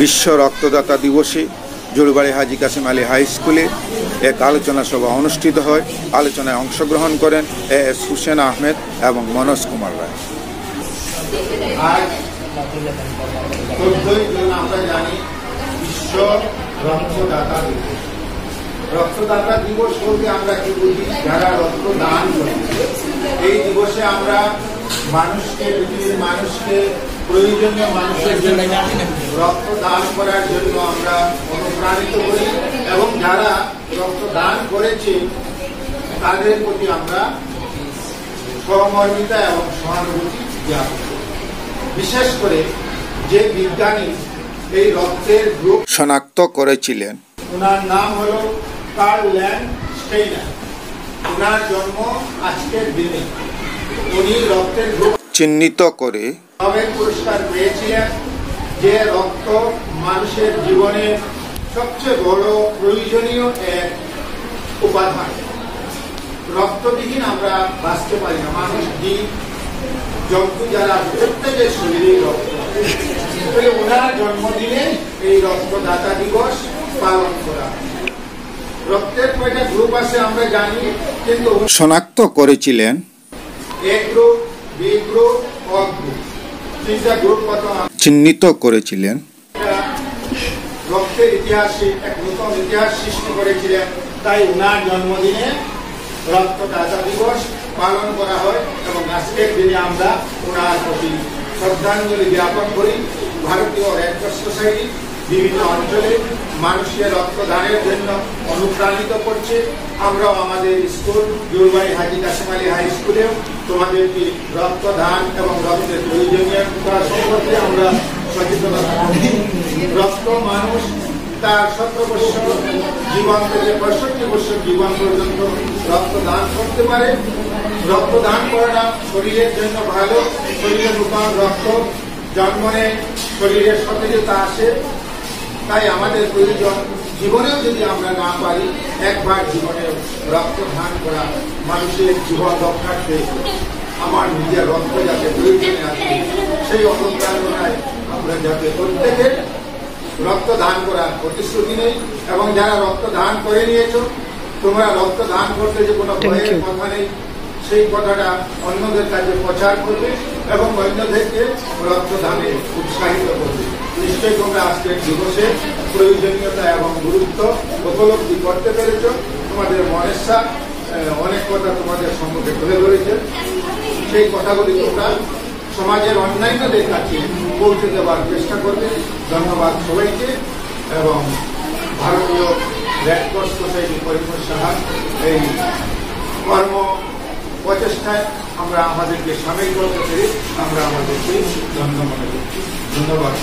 বিশ্ব রক্তদাতা দিবসে জোরবাড়ি হাজী কাসেম আলী হাই স্কুলে এক আলোচনা সভা অনুষ্ঠিত হয়। আলোচনায় অংশগ্রহণ করেন এস হুসেন আহমেদ এবং মনোজ কুমার রায়। আজ 14ই জুন আমরা জানি বিশ্ব রক্তদাতা দিবস। রক্তদাতা দিবস বলতে আমরা কি বুঝি? যারা রক্ত দান করে। এই দিবসে আমরা মানুষকে, পৃথিবীর মানুষকে, প্রয়োজনীয় মানুষের জন্য রক্ত দান করার জন্য আমরা অনুপ্রাণিত করি এবং যারা রক্ত দান করেছে তাদের প্রতি আমরা সহমর্মিতা এবং সহানুভূতি জ্ঞাপন করি। বিশেষ করে যে বিজ্ঞানী এই রক্তের গ্রুপ শনাক্ত করেছিলেন, ওনার নাম হলো কার্ল ল্যান্ডস্টেইনার। ওনার জন্ম আজকের দিনে। উনি রক্তের গ্রুপ চিহ্নিত করে নোবেল পুরস্কার পেয়েছিলেন। যে রক্ত মানুষের জীবনে সবচেয়ে বড় প্রয়োজনীয় এক উপাদান। রক্তবিহীন আমরা বাঁচতে পারি না। মানুষ, জীব জন্তু যারা প্রত্যেকের শরীরে রক্ত। ওনার জন্মদিনে এই রক্তদাতা দিবস পালন করা। রক্তের কয়টা গ্রুপ আছে আমরা জানি, কিন্তু শনাক্ত করেছিলেন এ গ্রুপ, বি গ্রুপ, ও গ্রুপ, তিনটা গ্রুপ কত চিহ্নিত করেছিলেন। রক্তের ইতিহাসে এক নতুন ইতিহাস সৃষ্টি করেছিলেন। তাই ওনার জন্মদিনে রক্তদাতা দিবস পালন করা হয় এবং আজকের দিনে আমরা ওনার প্রতি শ্রদ্ধাঞ্জলি জ্ঞাপন করি। ভারতীয় রেড ক্রস সোসাইটি বিভিন্ন অঞ্চলে মানুষকে রক্তদানের জন্য অনুপ্রাণিত করছে। আমরাও আমাদের স্কুল জোরবাড়ি হাজী কাসেম আলী হাই স্কুলেও তোমাদেরকে রক্তদান এবং রক্তের প্রয়োজনীয়তা সম্পর্কে আমরা সচেতনতা করি। রক্ত মানুষ তার 17 বছর জীবন থেকে 65 বছর জীবন পর্যন্ত রক্তদান করতে পারে। রক্তদান করাটা শরীরের জন্য ভালো। শরীরে নূতন রক্ত জন্মনে শরীরের সতেজতা আসে। তাই আমাদের প্রয়োজন, জীবনেও যদি আমরা না পারি, একবার জীবনে রক্তদান করা। মানুষের জীবন রক্ষার্থে আমার নিজের রক্ত যাতে প্রয়োজনে আছে, সেই অনুপ্রেরণায় আমরা যাতে প্রত্যেকে রক্তদান করার প্রতিশ্রুতি নেই। এবং যারা রক্তদান করে নিয়েছ, তোমরা রক্তদান করতে যে কোনো ভয়ের কথা নেই, সেই কথাটা অন্যদের কাছে প্রচার করবে এবং অন্যদেরকে রক্তদানে উৎসাহিত করবে। নিশ্চয়ই তোমরা আজকের দিবসে প্রয়োজনীয়তা এবং গুরুত্ব উপলব্ধি করতে পেরেছ। তোমাদের মনেচ্ছা অনেক কথা তোমাদের সম্মুখে তুলে ধরেছে। সেই কথাগুলি তোমরা সমাজের অন্যান্যদের কাছে পৌঁছে দেওয়ার চেষ্টা করবে। ধন্যবাদ সবাইকে। এবং ভারতীয় red cross society Parimal Saha এই কর্ম প্রচেষ্টায় আমরা আমাদেরকে সামিল করতে পেরে আমরা আমাদেরকে ধন্য মনে করছি। ধন্যবাদ।